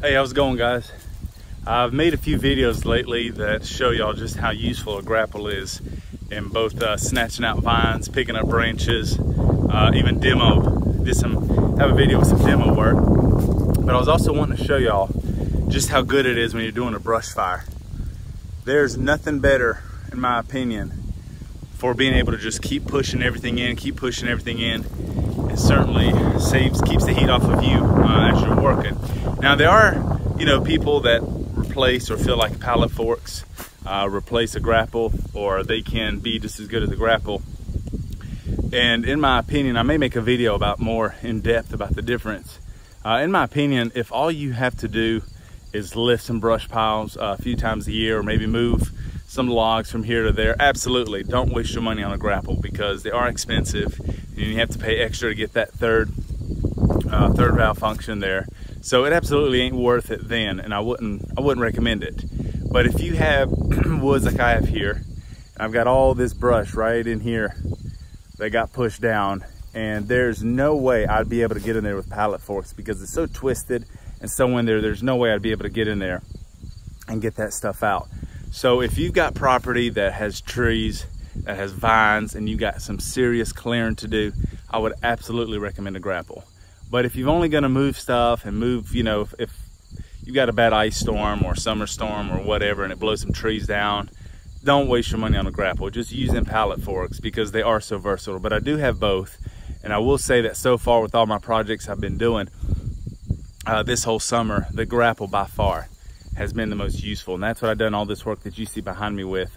Hey, how's it going, guys? I've made a few videos lately that show y'all just how useful a grapple is in both snatching out vines, picking up branches, even demo. Have a video with some demo work. But I was also wanting to show y'all just how good it is when you're doing a brush fire. There's nothing better, in my opinion, for being able to just keep pushing everything in, It certainly keeps the heat off of you as you're working. Now there are, people that replace or feel like pallet forks replace a grapple, or they can be just as good as a grapple. And in my opinion, I may make a video about more in depth about the difference. In my opinion, if all you have to do is lift some brush piles a few times a year, or maybe move some logs from here to there, absolutely don't waste your money on a grapple, because they are expensive and you have to pay extra to get that third valve function there. So it absolutely ain't worth it then, and I wouldn't recommend it. But if you have woods like I have here, I've got all this brush right in here that got pushed down, and there's no way I'd be able to get in there with pallet forks because it's so twisted and so in there, there's no way I'd be able to get in there and get that stuff out. So if you've got property that has trees, that has vines, and you got some serious clearing to do, I would absolutely recommend a grapple. But if you're only gonna move stuff and move, if you've got a bad ice storm or summer storm or whatever and it blows some trees down, don't waste your money on a grapple. Just use them pallet forks because they are so versatile. But I do have both, and I will say that so far with all my projects I've been doing this whole summer, the grapple by far has been the most useful. And that's what I've done all this work that you see behind me with.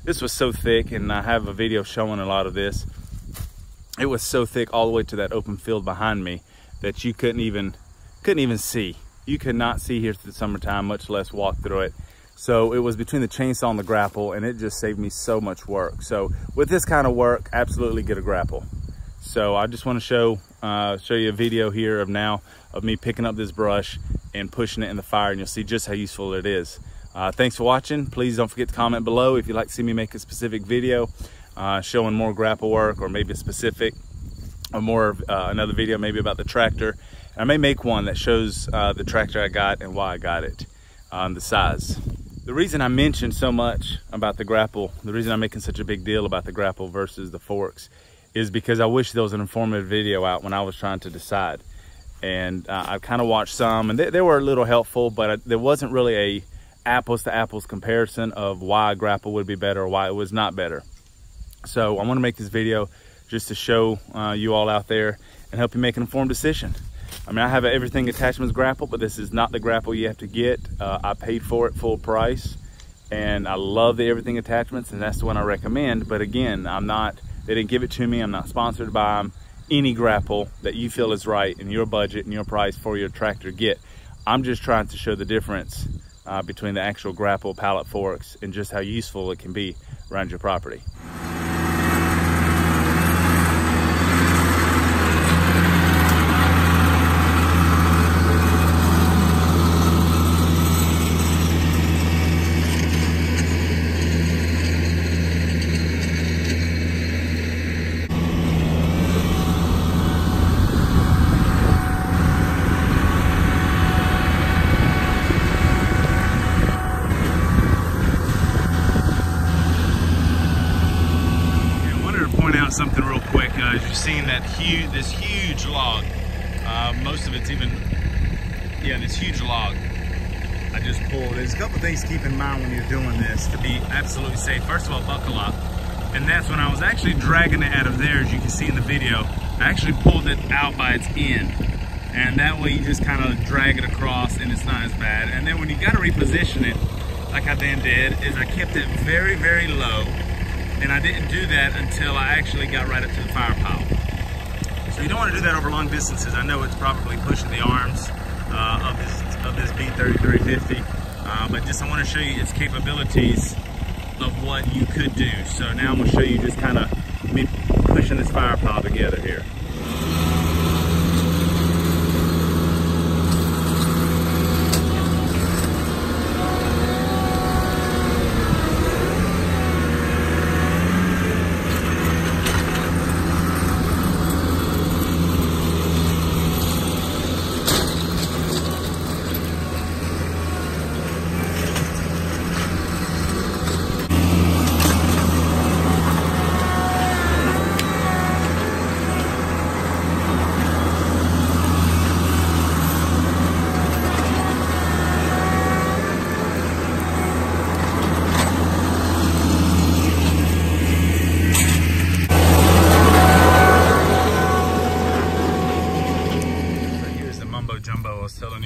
This was so thick, and I have a video showing a lot of this. It was so thick all the way to that open field behind me that you couldn't even see. You could not see here through the summertime, much less walk through it. So it was between the chainsaw and the grapple, and it just saved me so much work. So with this kind of work, absolutely get a grapple. So I just want to show you a video here of me picking up this brush and pushing it in the fire, and you'll see just how useful it is. Thanks for watching. Please don't forget to comment below if you'd like to see me make a specific video showing more grapple work, or maybe a specific or more another video maybe about the tractor. I may make one that shows the tractor I got and why I got it, the size. The reason I mentioned so much about the grapple, the reason I'm making such a big deal about the grapple versus the forks, is because I wish there was an informative video out when I was trying to decide. And I kind of watched some, and they were a little helpful, but there wasn't really a apples to apples comparison of why a grapple would be better or why it was not better. So I want to make this video just to show you all out there and help you make an informed decision. I mean, I have an everything attachments grapple, but this is not the grapple you have to get. I paid for it full price, and I love the everything attachments, and that's the one I recommend. But again, they didn't give it to me. I'm not sponsored by them. Any grapple that you feel is right in your budget and your price for your tractor, get. I'm just trying to show the difference between the actual grapple pallet forks and just how useful it can be around your property. Something real quick. As you've seen this huge log, most of it's this huge log I just pulled. There's a couple things to keep in mind when you're doing this to be absolutely safe. First of all, buckle up. And that's when I was actually dragging it out of there, as you can see in the video, I actually pulled it out by its end. And that way you just kind of drag it across and it's not as bad. And then when you got to reposition it, like I then did, is I kept it very, very low. And I didn't do that until I actually got right up to the fire pile. So you don't want to do that over long distances. I know it's probably pushing the arms of this B3350, but just I want to show you its capabilities of what you could do. So now I'm going to show you just kind of me pushing this fire pile together here.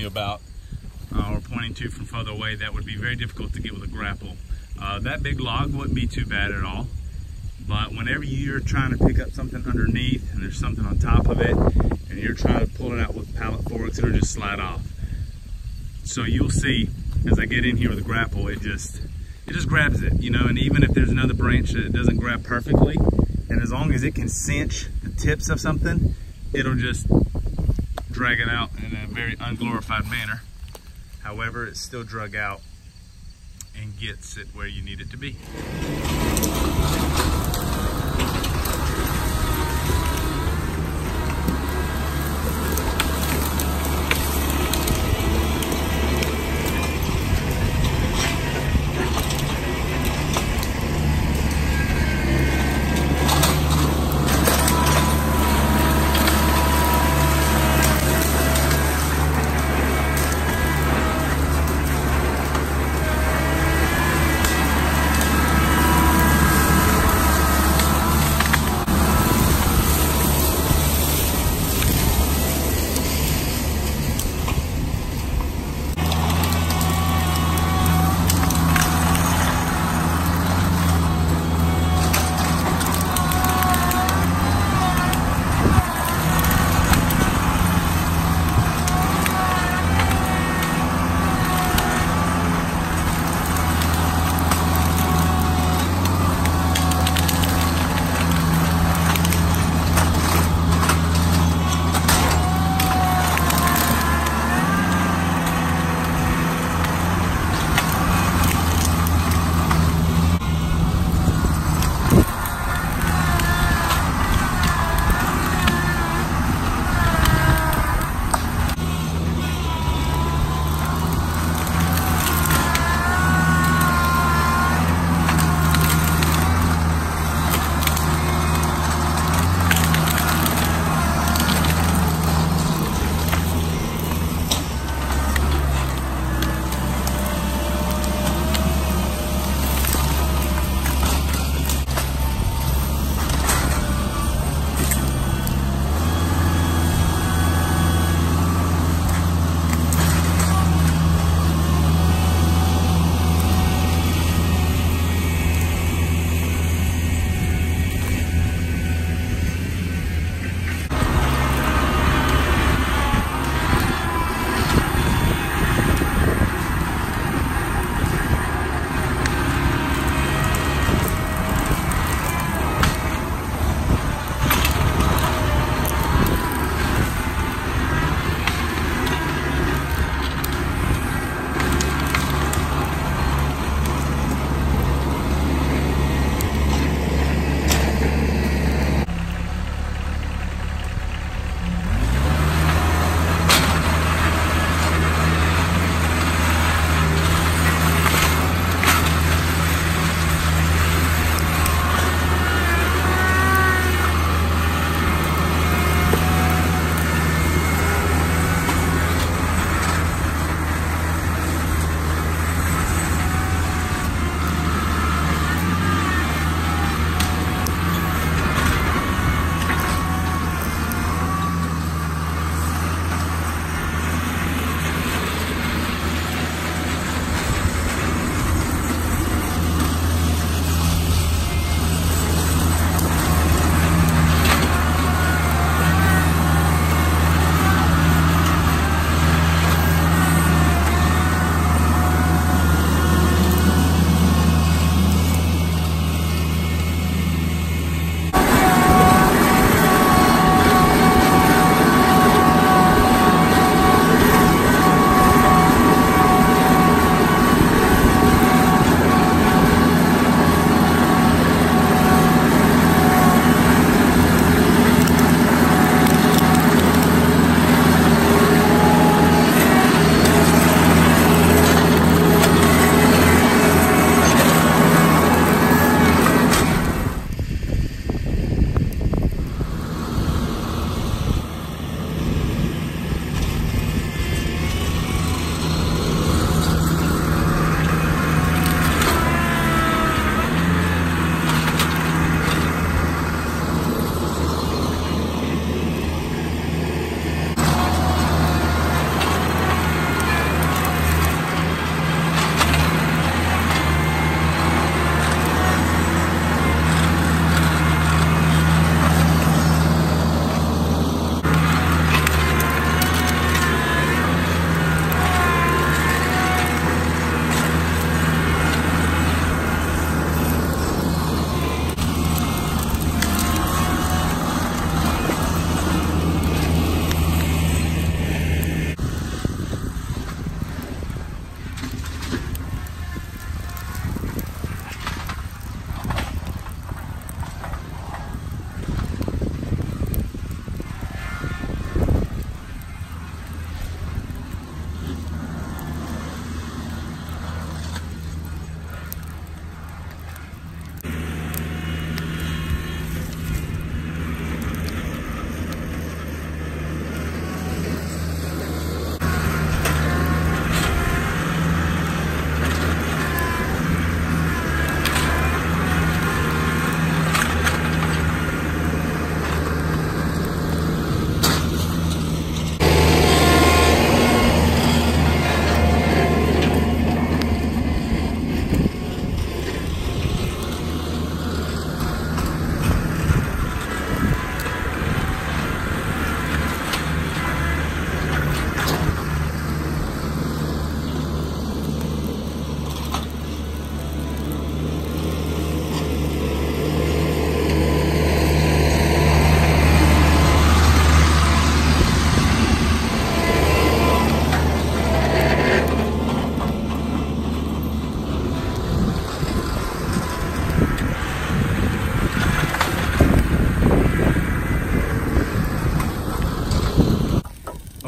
you about or pointing to from further away that would be very difficult to get with a grapple. That big log wouldn't be too bad at all, but whenever you're trying to pick up something underneath and there's something on top of it and you're trying to pull it out with pallet forks, it'll just slide off. So you'll see as I get in here with a grapple, it just grabs it, you know, and even if there's another branch that it doesn't grab perfectly, and as long as it can cinch the tips of something, it'll just drag it out in a very unglorified manner. However, it's still drug out and gets it where you need it to be.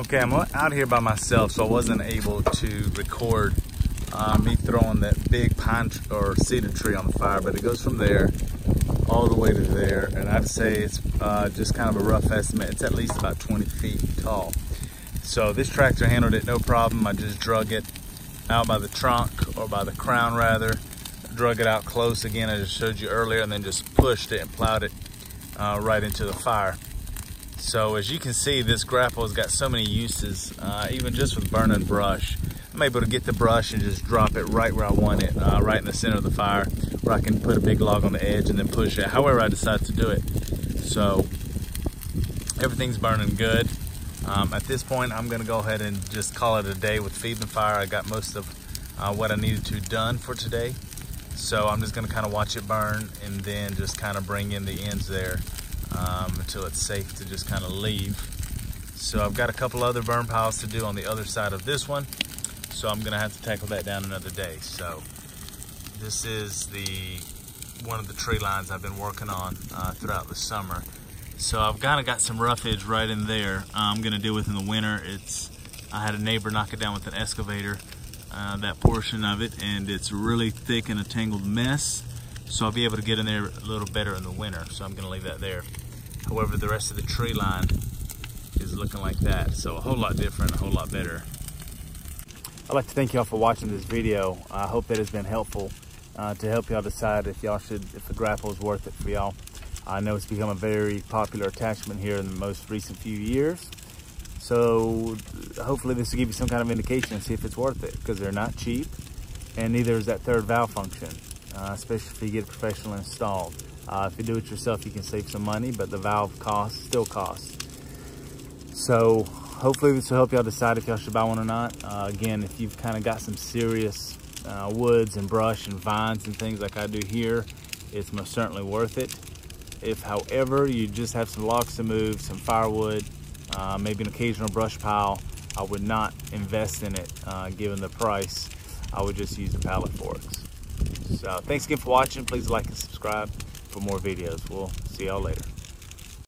Okay, I'm out here by myself, so I wasn't able to record me throwing that big pine or cedar tree on the fire, but it goes from there all the way to there, and I'd say it's just kind of a rough estimate. It's at least about 20 feet tall. So this tractor handled it no problem. I just drug it out by the trunk, or by the crown rather, drug it out close again, I just showed you earlier, and then just pushed it and plowed it right into the fire. So as you can see, this grapple has got so many uses, even just with burning brush. I'm able to get the brush and just drop it right where I want it, right in the center of the fire, where I can put a big log on the edge and then push it, however I decide to do it. So everything's burning good. At this point, I'm gonna go ahead and just call it a day with feeding the fire. I got most of what I needed to done for today. So I'm just gonna kind of watch it burn and then just kind of bring in the ends there until it's safe to just kind of leave. So I've got a couple other burn piles to do on the other side of this one. So I'm gonna have to tackle that down another day. So this is one of the tree lines I've been working on throughout the summer. So I've kind of got some roughage right in there I'm gonna deal with in the winter. I had a neighbor knock it down with an excavator, that portion of it, and it's really thick and a tangled mess. So I'll be able to get in there a little better in the winter. So I'm gonna leave that there. However, the rest of the tree line is looking like that. So a whole lot different, a whole lot better. I'd like to thank y'all for watching this video. I hope that has been helpful to help y'all decide if the grapple is worth it for y'all. I know it's become a very popular attachment here in the most recent few years. So hopefully this will give you some kind of indication and see if it's worth it, because they're not cheap, and neither is that third valve function, especially if you get it professionally installed. If you do it yourself, you can save some money, but the valve still costs. So hopefully this will help y'all decide if y'all should buy one or not. Again, if you've kind of got some serious woods and brush and vines and things like I do here, it's most certainly worth it. If, however, you just have some logs to move, some firewood, maybe an occasional brush pile, I would not invest in it given the price. I would just use the pallet forks. So thanks again for watching. Please like and subscribe for more videos. We'll see y'all later.